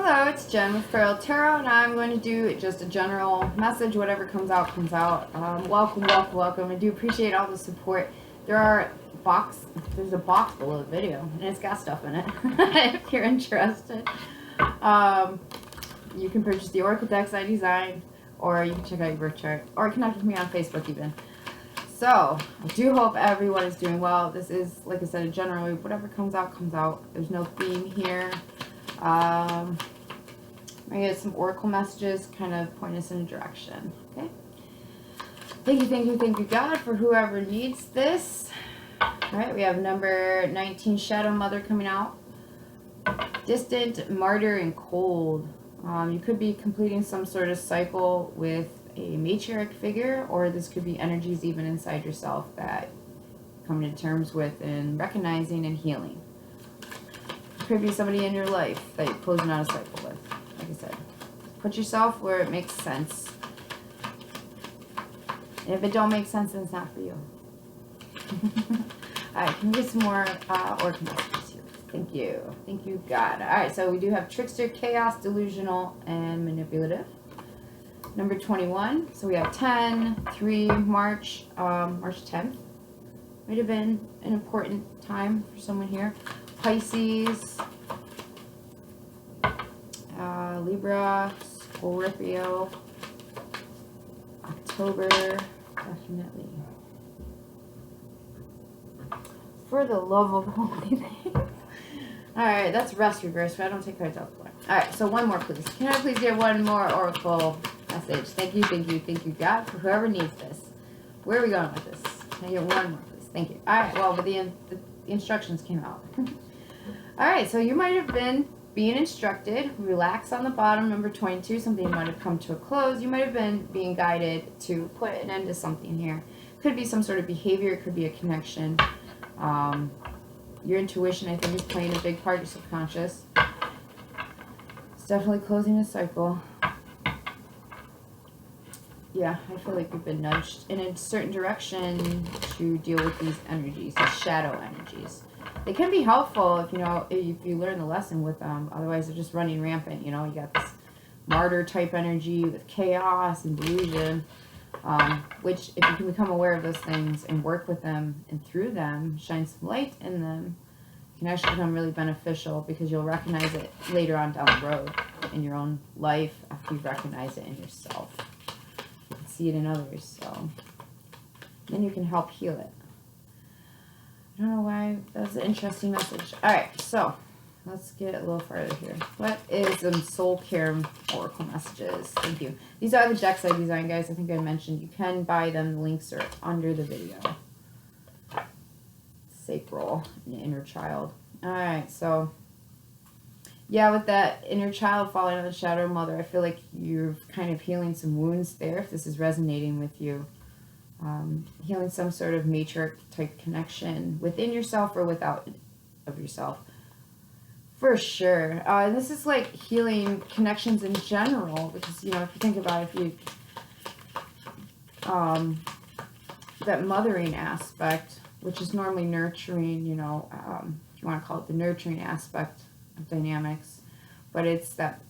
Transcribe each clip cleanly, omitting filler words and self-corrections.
Hello, it's Jen with Feral Tarot, and I'm going to do just a general message. Whatever comes out, comes out. Welcome. I do appreciate all the support. There's a box below the video, and it's got stuff in it. If you're interested, you can purchase the Oracle decks I designed, or you can check out your birth chart, or connect with me on Facebook even. So, I do hope everyone is doing well. This is, like I said, generally, whatever comes out, comes out. There's no theme here. I get some oracle messages, kind of point us in a direction. Okay. Thank you, God, for whoever needs this. All right, we have number 19, Shadow Mother, coming out. Distant, martyr, and cold. You could be completing some sort of cycle with a matriarch figure, or this could be energies even inside yourself that coming to terms with and recognizing and healing. Could be somebody in your life that you're closing out a cycle with. Like I said, put yourself where it makes sense. And if it don't make sense, then it's not for you. Alright, can we get some more oracle messages here? Thank you, God. Alright, so we do have trickster, chaos, delusional, and manipulative. Number 21. So we have 10, 3, March 10th. Might have been an important time for someone here. Pisces, Libra, Scorpio, October, definitely. For the love of holy things. Alright, that's rest reverse, but I don't take cards out the way. Alright, so one more, please. Can I please get one more oracle message? Thank you, God, for whoever needs this. Where are we going with this? Can I get one more, please? Thank you. Alright, well, the instructions came out. Alright, so you might have been being instructed. Relax on the bottom, number 22. Something might have come to a close. You might have been being guided to put an end to something here. Could be some sort of behavior. It could be a connection. Your intuition, I think, is playing a big part of your subconscious. It's definitely closing a cycle. Yeah, I feel like you've been nudged in a certain direction to deal with these energies, these shadow energies. They can be helpful if you learn the lesson with them. Otherwise, they're just running rampant. You got this martyr type energy with chaos and delusion, which if you can become aware of those things and work with them and through them, shine some light in them, can actually become really beneficial because you'll recognize it later on down the road in your own life after you recognize it in yourself. You can see it in others, so then you can help heal it. I don't know why. That's an interesting message. Alright, so let's get a little further here. What is some soul care oracle messages? Thank you. These are the decks I designed, guys. I think I mentioned you can buy them. The links are under the video. Sacral and inner child. Alright, so yeah, with that inner child falling on the shadow mother, I feel like you're kind of healing some wounds there if this is resonating with you. Healing some sort of matriarch type connection within yourself or without of yourself, for sure. This is like healing connections in general, because if you think about it, that mothering aspect, which is normally nurturing, if you want to call it the nurturing aspect of dynamics, but it's that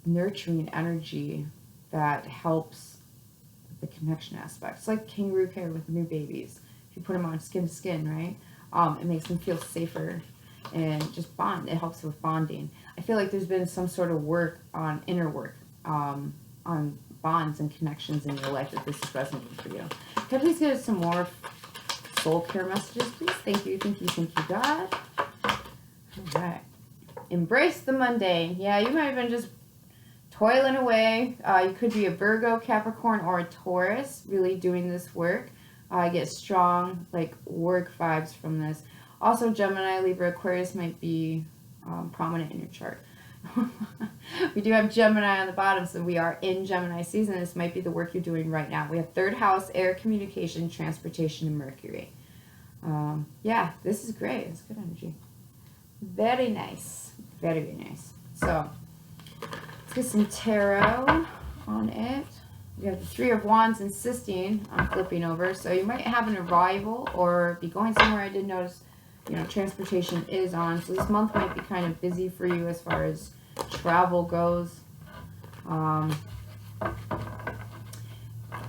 nurturing energy that helps the connection aspect. It's like kangaroo care with new babies. If you put them on skin to skin, right? It makes them feel safer and just bond. It helps with bonding. I feel like there's been some sort of work on inner work, on bonds and connections in your life that this is resonating for you. Can I please get some more soul care messages, please? Thank you, God. All right. Embrace the mundane. Yeah, you might have been just toiling away. You could be a Virgo, Capricorn, or a Taurus really doing this work. I get strong work vibes from this. Also, Gemini, Libra, Aquarius might be prominent in your chart. We do have Gemini on the bottom, so we are in Gemini season. This might be the work you're doing right now. We have third house, air, communication, transportation, and Mercury. Yeah, this is great. It's good energy. Very nice. Very nice. So, let's get some tarot on it. We have the Three of Wands insisting on flipping over. So you might have an arrival or be going somewhere. I did notice, transportation is on. So this month might be kind of busy for you as far as travel goes.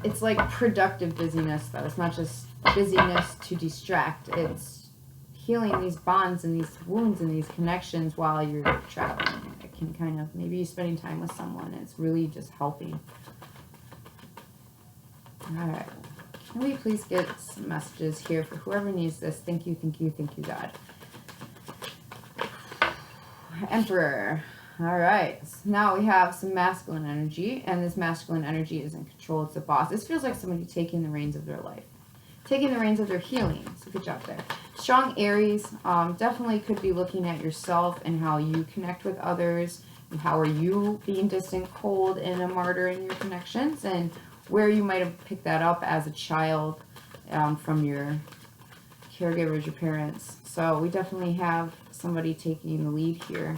It's like productive busyness, though. It's not just busyness to distract. It's healing these bonds and these wounds and these connections while you're traveling. It can kind of, maybe you're spending time with someone. It's really just helping. All right. Can we please get some messages here for whoever needs this? Thank you, thank you, thank you, God. Emperor. All right. So now we have some masculine energy, and this masculine energy is in control. It's the boss. This feels like somebody taking the reins of their life, taking the reins of their healing. So good job there. Strong Aries. Definitely could be looking at yourself and how you connect with others, and how are you being distant, cold, and a martyr in your connections, and where you might have picked that up as a child from your caregivers, your parents. So we definitely have somebody taking the lead here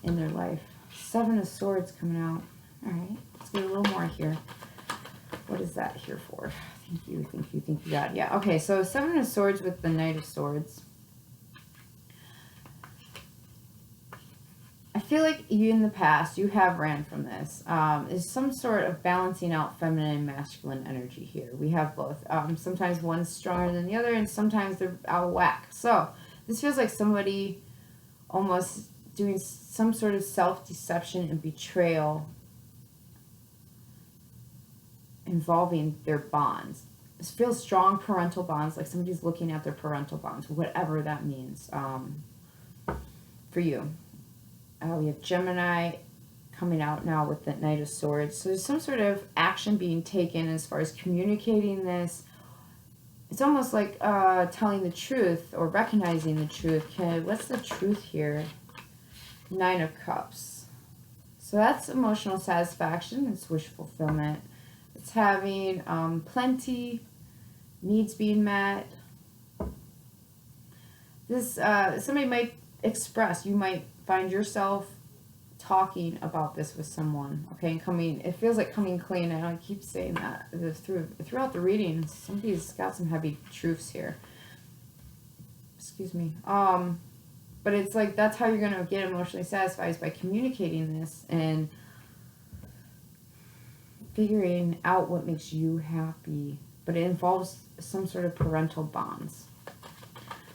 in their life. Seven of Swords coming out. All right, let's get a little more here. What is that here for? Thank you, thank you, thank you, God. Yeah, okay, so Seven of Swords with the Knight of Swords. I feel like you in the past, you have ran from this. There's some sort of balancing out feminine and masculine energy here. We have both. Sometimes one's stronger than the other, and sometimes they're out of whack. So this feels like somebody almost doing some sort of self-deception and betrayal involving their bonds. This feels strong parental bonds, like somebody's looking at their parental bonds, whatever that means for you. We have Gemini coming out now with the Knight of Swords. So there's some sort of action being taken as far as communicating this. It's almost like telling the truth or recognizing the truth. Okay, what's the truth here? Nine of Cups. So that's emotional satisfaction. It's wish fulfillment. It's having plenty, needs being met. This somebody might express, you might find yourself talking about this with someone, okay, and coming, it feels like coming clean. I know I keep saying that throughout the reading. Somebody's got some heavy truths here. Excuse me. But it's like that's how you're going to get emotionally satisfied, is by communicating this and figuring out what makes you happy. But it involves some sort of parental bonds.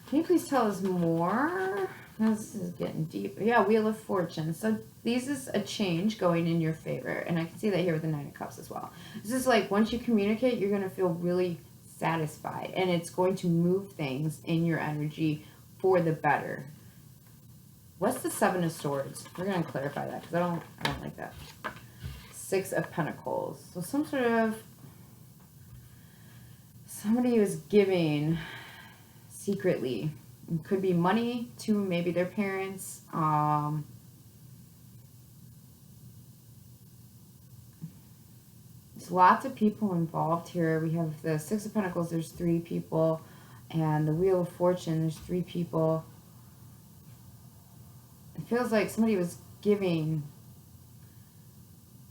Can you please tell us more? This is getting deep. Yeah, Wheel of Fortune. So this is a change going in your favor. And I can see that here with the Nine of Cups as well. This is like once you communicate, you're going to feel really satisfied. And it's going to move things in your energy for the better. What's the Seven of Swords? We're going to clarify that because I don't like that. Six of Pentacles. So some sort of somebody who's giving secretly. It could be money to maybe their parents. There's lots of people involved here. We have the Six of Pentacles, there's 3 people. And the Wheel of Fortune, there's 3 people. It feels like somebody was giving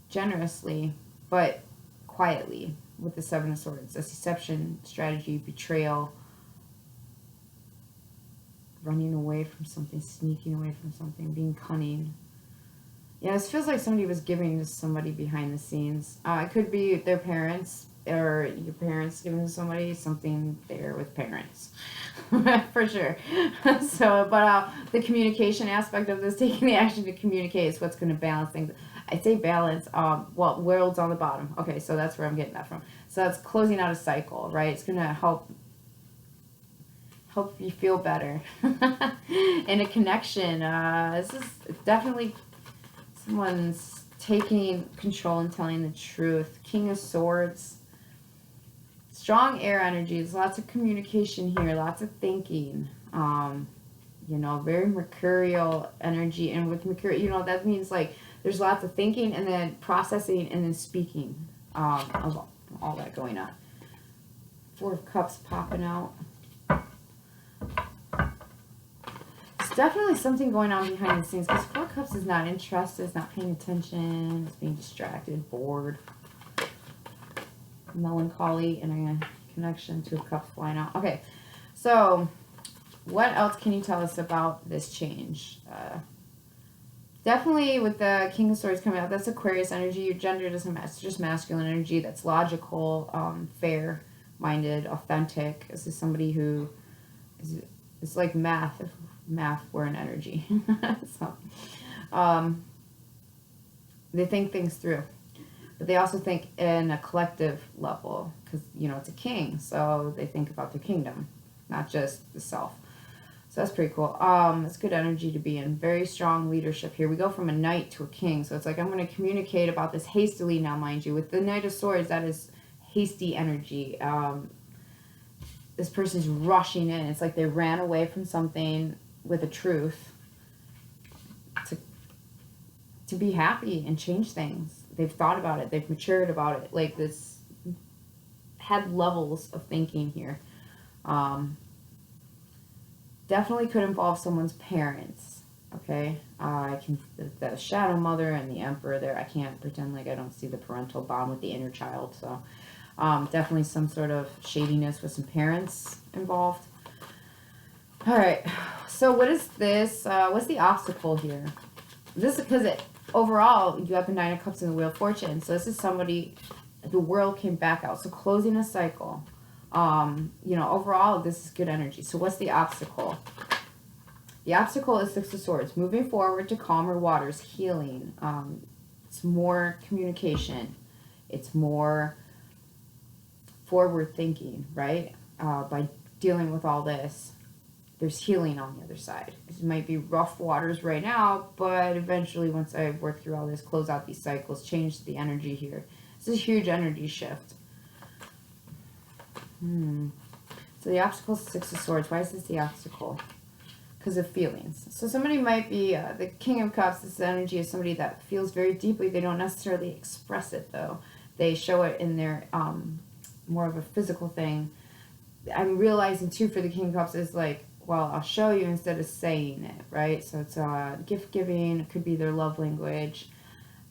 generously, but quietly with the Seven of Swords. A deception, strategy, betrayal, running away from something, sneaking away from something, being cunning. Yeah, this feels like somebody was giving to somebody behind the scenes. It could be their parents or your parents giving to somebody, something there with parents. For sure. So, but the communication aspect of this, taking the action to communicate, is what's going to balance things. I say balance, well, world's on the bottom. Okay, so that's where I'm getting that from. So that's closing out a cycle, right? It's going to help you feel better. In a connection, this is definitely someone's taking control and telling the truth. King of Swords. Strong air energy. There's lots of communication here, lots of thinking. You know, very mercurial energy. And with Mercury, you know, that means like there's lots of thinking and then processing and then speaking of all that going on. Four of Cups popping out. There's definitely something going on behind the scenes because Four of Cups is not interested, it's not paying attention, it's being distracted, bored. Melancholy and a connection to a cup flying out. Okay, so what else can you tell us about this change? Definitely with the King of Swords coming out, that's Aquarius energy. Your gender doesn't matter. It's just masculine energy. That's logical, fair-minded, authentic. This is somebody who is, it's like math, if math were an energy. So, they think things through. But they also think in a collective level, because, you know, it's a king, so they think about their kingdom, not just the self. So that's pretty cool. It's good energy to be in. Very strong leadership here. We go from a knight to a king, so it's like I'm going to communicate about this hastily now, mind you. With the Knight of Swords, that is hasty energy. This person's rushing in. It's like they ran away from something with a truth to be happy and change things. They've thought about it. They've matured about it. Like this had levels of thinking here. Definitely could involve someone's parents. Okay. The shadow mother and the emperor there. I can't pretend like I don't see the parental bond with the inner child. So definitely some sort of shadiness with some parents involved. All right. So what is this? What's the obstacle here? This is because overall, you have the Nine of Cups and the Wheel of Fortune. So this is somebody, the world came back out. So closing a cycle. You know, overall, this is good energy. So what's the obstacle? The obstacle is Six of Swords. Moving forward to calmer waters, healing. It's more communication. It's more forward thinking, right? By dealing with all this, there's healing on the other side. It might be rough waters right now, but eventually once I work through all this, close out these cycles, change the energy here. This is a huge energy shift. So the obstacle is Six of Swords. Why is this the obstacle? Because of feelings. So somebody might be, the King of Cups, this energy is somebody that feels very deeply. They don't necessarily express it though. They show it in their, more of a physical thing. I'm realizing too for the King of Cups is like, well, I'll show you instead of saying it, right? So it's gift giving. It could be their love language.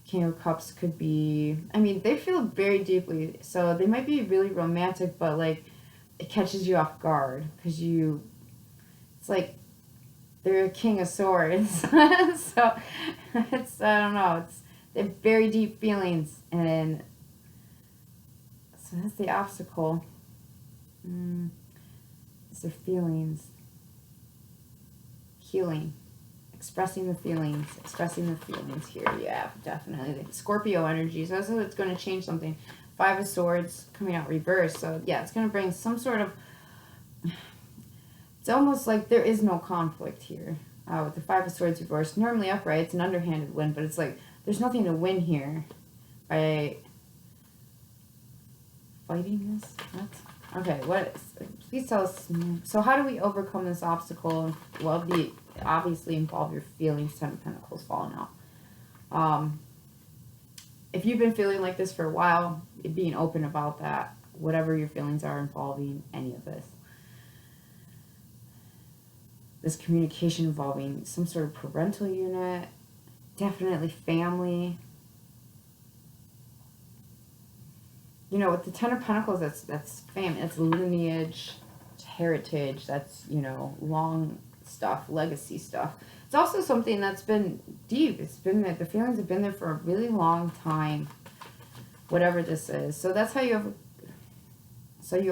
King of Cups could be, I mean, they feel very deeply. So they might be really romantic, but like it catches you off guard because it's like they're a King of Swords. So it's, I don't know, they have very deep feelings. And so that's the obstacle. It's their feelings. Healing, expressing the feelings here. Yeah, definitely. Scorpio energy. So that's it's going to change something. Five of Swords coming out reversed. So yeah, it's going to bring some sort of, it's almost like there is no conflict here. With the Five of Swords reversed, normally upright, it's an underhanded win, but it's like there's nothing to win here by fighting this. What? Okay, please tell us. So how do we overcome this obstacle? Well, obviously involve your feelings. Ten of Pentacles falling out. If you've been feeling like this for a while, being open about that, whatever your feelings are involving any of this. This communication involving some sort of parental unit, definitely family. You know, with the Ten of Pentacles, that's family, that's lineage, heritage, that's, you know, long stuff, legacy stuff. It's also something that's been deep. It's been there. The feelings have been there for a really long time, whatever this is. So that's how you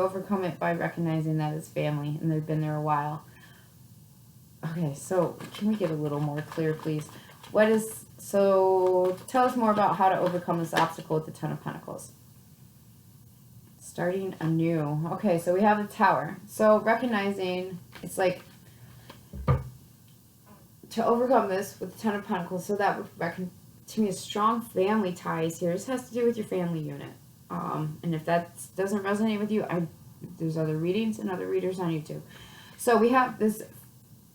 overcome it by recognizing that it's family and they've been there a while. Okay, so can we get a little more clear, please? So tell us more about how to overcome this obstacle with the Ten of Pentacles. Starting anew. Okay, so we have the Tower. So recognizing, it's like, to overcome this with the Ten of Pentacles, so that would reckon to me a strong family ties here. This has to do with your family unit. And if that doesn't resonate with you, there's other readings and other readers on YouTube. So we have this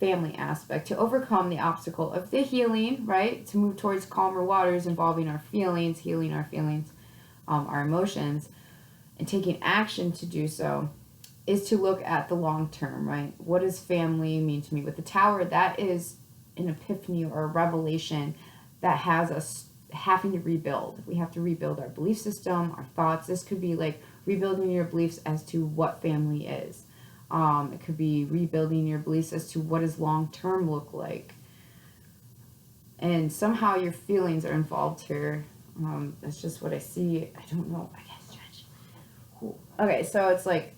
family aspect to overcome the obstacle of the healing, right? To move towards calmer waters involving our feelings, healing our feelings, our emotions, and taking action to do so is to look at the long term, right? What does family mean to me? With the Tower, that is an epiphany or a revelation that has us having to rebuild. We have to rebuild our belief system, our thoughts. This could be like rebuilding your beliefs as to what family is. It could be rebuilding your beliefs as to what does long-term look like. And somehow your feelings are involved here. That's just what I see. I don't know. I can't stretch. Okay, so it's like,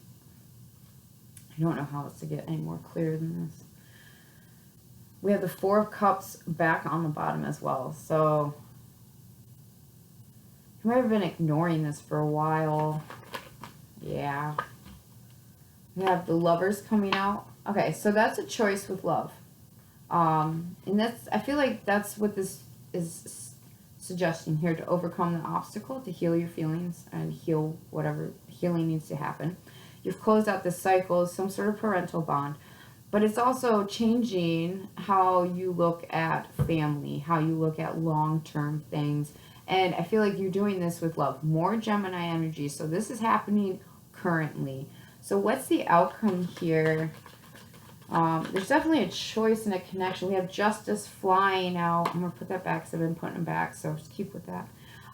I don't know how else to get any more clear than this. We have the Four of Cups back on the bottom as well. So you might have been ignoring this for a while. Yeah. We have the Lovers coming out. Okay, so that's a choice with love. And that's, I feel like that's what this is suggesting here, to overcome the obstacle, to heal your feelings and heal whatever healing needs to happen. You've closed out this cycle, some sort of parental bond, but it's also changing how you look at family, how you look at long-term things. And I feel like you're doing this with love. More Gemini energy. So this is happening currently. So what's the outcome here? There's definitely a choice and a connection. We have Justice flying out. I'm going to put that back because I've been putting them back, so just keep with that.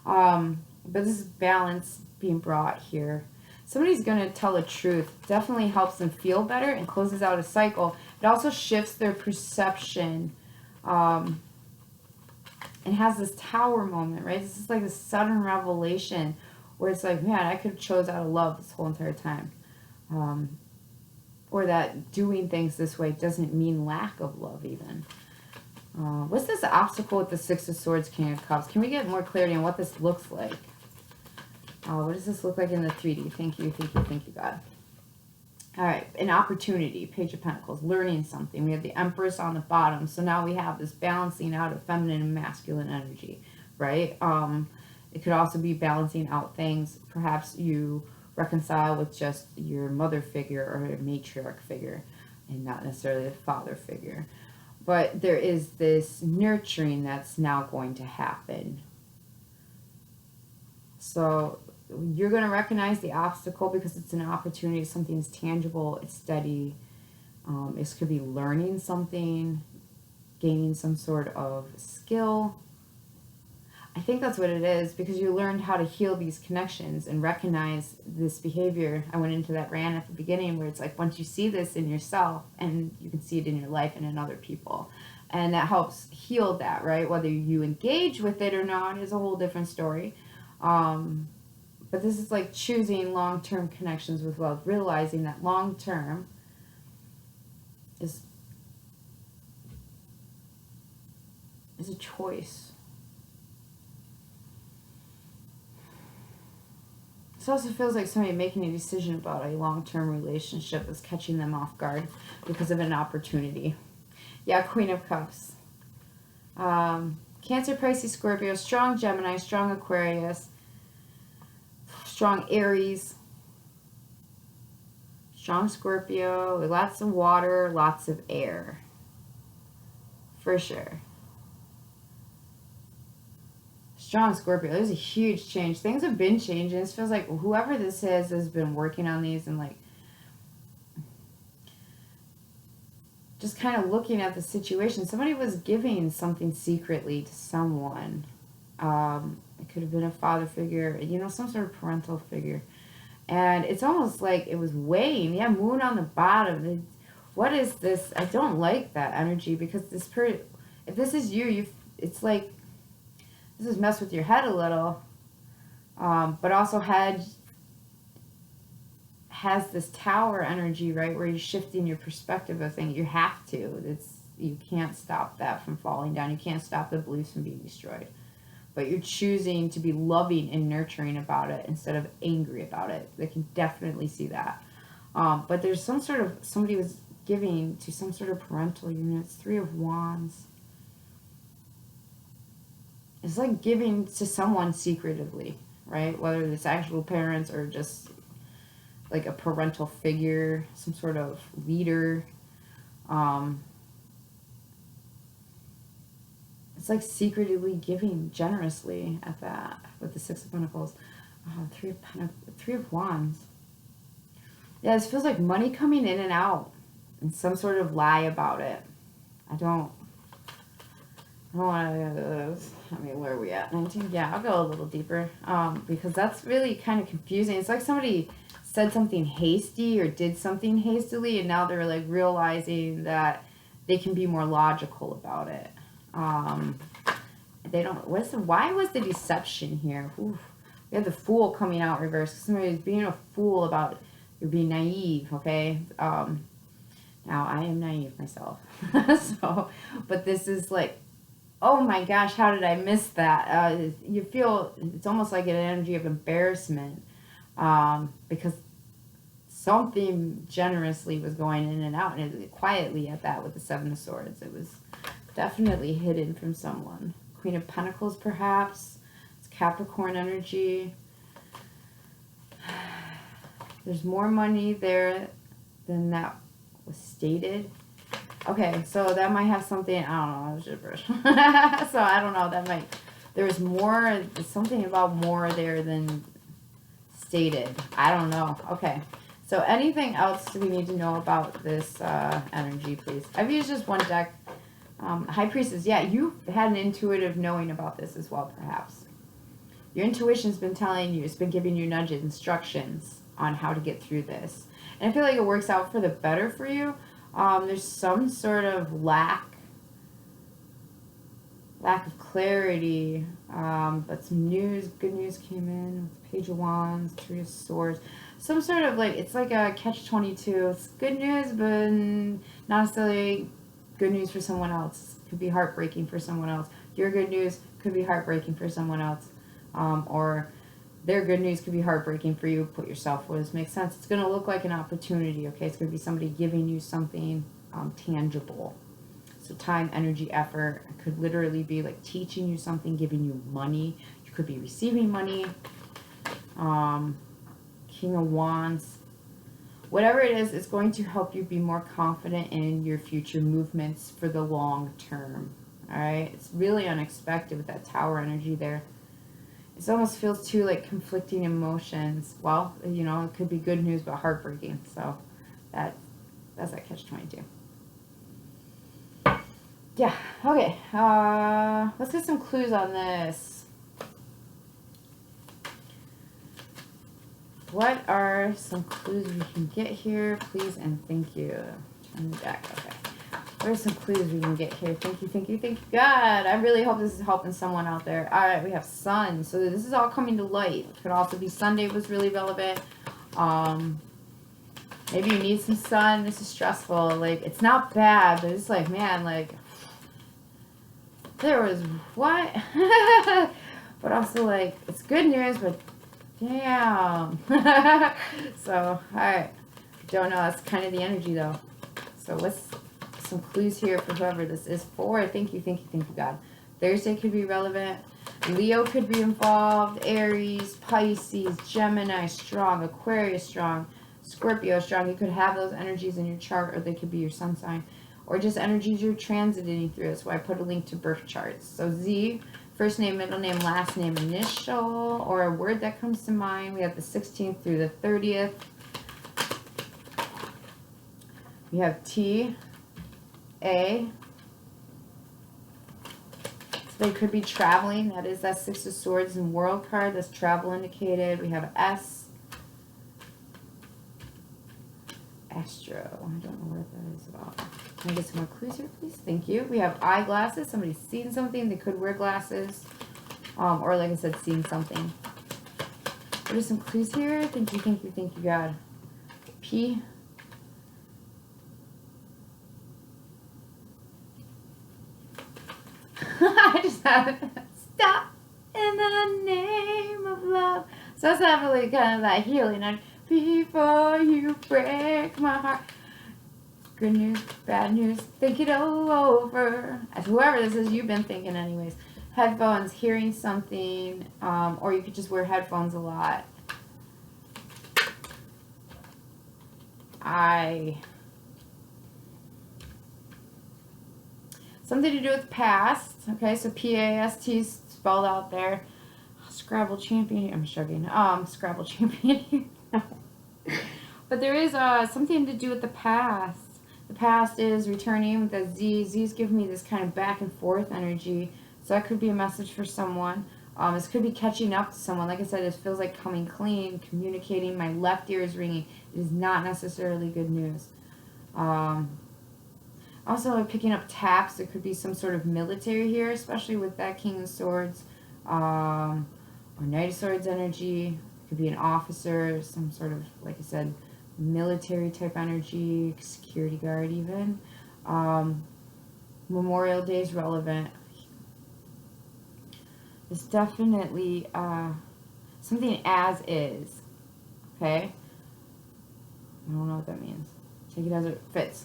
But this is balance being brought here. Somebody's going to tell the truth. Definitely helps them feel better and closes out a cycle. It also shifts their perception. And has this tower moment, right? This is like a sudden revelation where it's like, man, I could have chose out of love this whole entire time. Or that doing things this way doesn't mean lack of love even. What's this obstacle with the Six of Swords, King of Cups? Can we get more clarity on what this looks like? What does this look like in the 3D? Thank you, God. All right, an opportunity, Page of Pentacles, learning something. We have the Empress on the bottom. So now we have this balancing out of feminine and masculine energy, right? It could also be balancing out things. Perhaps you reconcile with just your mother figure or a matriarch figure and not necessarily a father figure. But there is this nurturing that's now going to happen. So you're going to recognize the obstacle because it's an opportunity. Something's tangible. It's steady. This could be learning something, gaining some sort of skill. I think that's what it is, because you learned how to heal these connections and recognize this behavior. I went into that rant at the beginning where it's like, once you see this in yourself and you can see it in your life and in other people, and that helps heal that, right? Whether you engage with it or not is a whole different story. But this is like choosing long-term connections with love, realizing that long-term is a choice. This also feels like somebody making a decision about a long-term relationship is catching them off guard because of an opportunity. Yeah, Queen of Cups. Cancer, Pisces, Scorpio, strong Gemini, strong Aquarius, strong Aries, strong Scorpio, lots of water, lots of air. For sure. Strong Scorpio. There's a huge change. Things have been changing. This feels like whoever this is has been working on these and like just kind of looking at the situation. Somebody was giving something secretly to someone. It could have been a father figure, you know, some sort of parental figure. And it's almost like it was weighing. Yeah, moon on the bottom. What is this? I don't like that energy because this period, if this is you, it's like, this is mess with your head a little. But also has this tower energy, right, where you're shifting your perspective of things. You have to. You can't stop that from falling down. You can't stop the beliefs from being destroyed. But you're choosing to be loving and nurturing about it instead of angry about it. They can definitely see that. But there's some sort of, somebody was giving to some sort of parental unit. It's Three of Wands. It's like giving to someone secretively, right? Whether it's actual parents or just like a parental figure, some sort of leader. It's like secretly giving generously at that with the Six of Pentacles. Three of Wands. Yeah, this feels like money coming in and out and some sort of lie about it. I don't want to, I mean, where are we at? 19? Yeah, I'll go a little deeper because that's really kind of confusing. It's like somebody said something hasty or did something hastily, and now they're like realizing that they can be more logical about it. They don't, why was the deception here? Oof. We have the Fool coming out reverse. Somebody's being a fool about, you're being naive, okay? Now I am naive myself. So, but this is like, oh my gosh, how did I miss that? You feel, it's almost like an energy of embarrassment, because something generously was going in and out, and it, quietly at that with the Seven of Swords. It was definitely hidden from someone. Queen of Pentacles, perhaps. It's Capricorn energy. There's more money there than that was stated. Okay, so that might have something, I don't know, it was gibberish. So I don't know, that might, there's more, something about more there than stated. I don't know. Okay, so anything else we need to know about this energy, please? I've used just one deck. High Priestess, yeah, you had an intuitive knowing about this as well, perhaps. Your intuition's been telling you, it's been giving you nudges, instructions on how to get through this. And I feel like it works out for the better for you. There's some sort of lack of clarity, but some news, good news came in with the Page of Wands, Three of Swords. Some sort of like, it's like a catch-22. It's good news, but not necessarily good news for someone else. Could be heartbreaking for someone else. Your good news could be heartbreaking for someone else. Or their good news could be heartbreaking for you. Put yourself where this makes sense. It's going to look like an opportunity, okay? It's going to be somebody giving you something tangible. So time, energy, effort. It could literally be like teaching you something, giving you money. You could be receiving money. King of Wands. Whatever it is, it's going to help you be more confident in your future movements for the long term. All right? It's really unexpected with that Tower energy there. It almost feels too like conflicting emotions. Well, you know, it could be good news, but heartbreaking. So that's that catch-22. Yeah, okay. Let's get some clues on this. What are some clues we can get here, please, and thank you. Turn the deck, okay. What are some clues we can get here? Thank you, thank you, thank you, God. I really hope this is helping someone out there. All right, we have Sun. So this is all coming to light. It could also be Sunday was really relevant. Maybe you need some sun. This is stressful. Like, it's not bad, but it's like, man, like, there was what? But also, like, it's good news, but damn. So, all right. Don't know. That's kind of the energy, though. So let's some clues here for whoever this is for. Thank you, thank you, thank you, God. Thursday could be relevant. Leo could be involved. Aries, Pisces, Gemini, strong. Aquarius, strong. Scorpio, strong. You could have those energies in your chart, or they could be your sun sign, or just energies you're transiting through. That's why I put a link to birth charts. So Z, first name, middle name, last name, initial, or a word that comes to mind. We have the 16th through the 30th. We have T, A. So they could be traveling. That is that Six of Swords and World card. That's travel indicated. We have S. Astro. I don't know what that is about. Can I get some more clues here, please? Thank you. We have eyeglasses. Somebody's seen something. They could wear glasses. Or like I said, seen something. What are some clues here? Thank you, thank you, thank you, God. P. I just have stop in the name of love. So that's not really kind of that healing. And before you break my heart. Good news, bad news, think it all over. As whoever this is, you've been thinking anyways. Headphones, hearing something, or you could just wear headphones a lot. Something to do with past. Okay, so P-A-S-T spelled out there. Scrabble champion. I'm shrugging. Scrabble champion. But there is something to do with the past. The past is returning with the Z. Z's giving me this kind of back and forth energy. So that could be a message for someone. This could be catching up to someone. Like I said, it feels like coming clean, communicating. My left ear is ringing. It is not necessarily good news. Also, I'm picking up taps. There could be some sort of military here, especially with that King of Swords or Knight of Swords energy. It could be an officer, some sort of, like I said, military type energy, security guard even. Memorial Day is relevant. It's definitely something as is. Okay? I don't know what that means. Take it as it fits.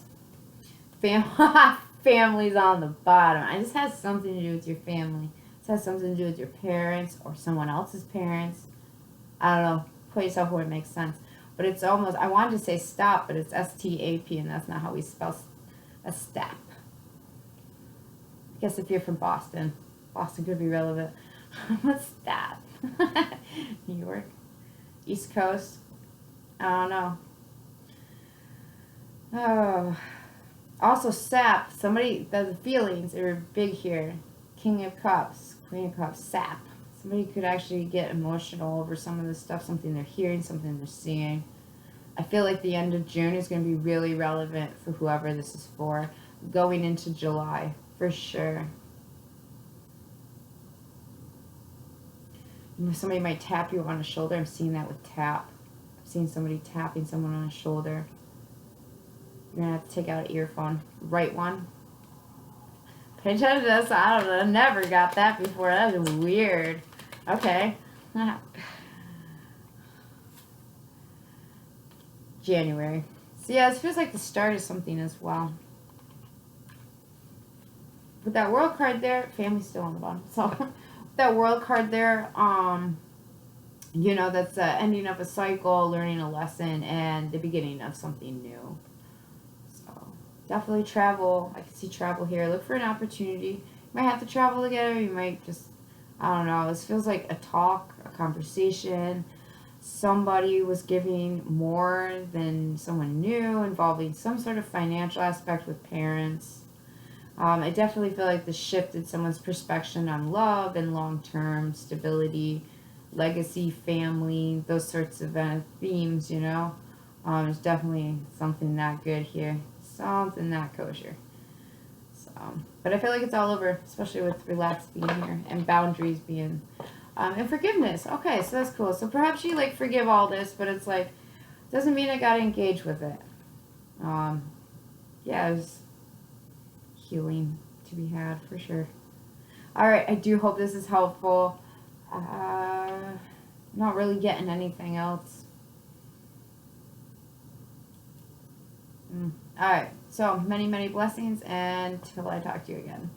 Family's on the bottom. It just has something to do with your family. It has something to do with your parents or someone else's parents. I don't know. Put yourself where it makes sense. But it's almost, I wanted to say stop, but it's S-T-A-P, and that's not how we spell a step. I guess if you're from Boston, Boston could be relevant. What's that? New York? East Coast? I don't know. Oh. Also, sap. Somebody, the feelings are big here. King of Cups, Queen of Cups, sap. Somebody could actually get emotional over some of this stuff, something they're hearing, something they're seeing. I feel like the end of June is going to be really relevant for whoever this is for. Going into July, for sure. Somebody might tap you on the shoulder. I'm seeing that with tap. I'm seeing somebody tapping someone on the shoulder. You're going to have to take out an earphone. Right one. Pay attention to this. I don't know. I never got that before. That was weird. Okay. January. So yeah, this feels like the start of something as well. With that world card there, family's still on the bottom. So with that world card there, you know, that's the ending of a cycle, learning a lesson, and the beginning of something new. So definitely travel. I can see travel here. Look for an opportunity. You might have to travel together. You might just, I don't know. This feels like a talk, a conversation. Somebody was giving more than someone knew, involving some sort of financial aspect with parents. I definitely feel like this shifted someone's perspective on love and long-term stability, legacy, family, those sorts of themes, you know. There's definitely something not good here. Something not kosher. So, but I feel like it's all over, especially with relaxed being here and boundaries being... and forgiveness. Okay, so that's cool. So perhaps you, like, forgive all this, but it's like, doesn't mean I gotta engage with it. Yeah, there's healing to be had, for sure. Alright, I do hope this is helpful. Not really getting anything else. Alright, so many, many blessings, and till I talk to you again.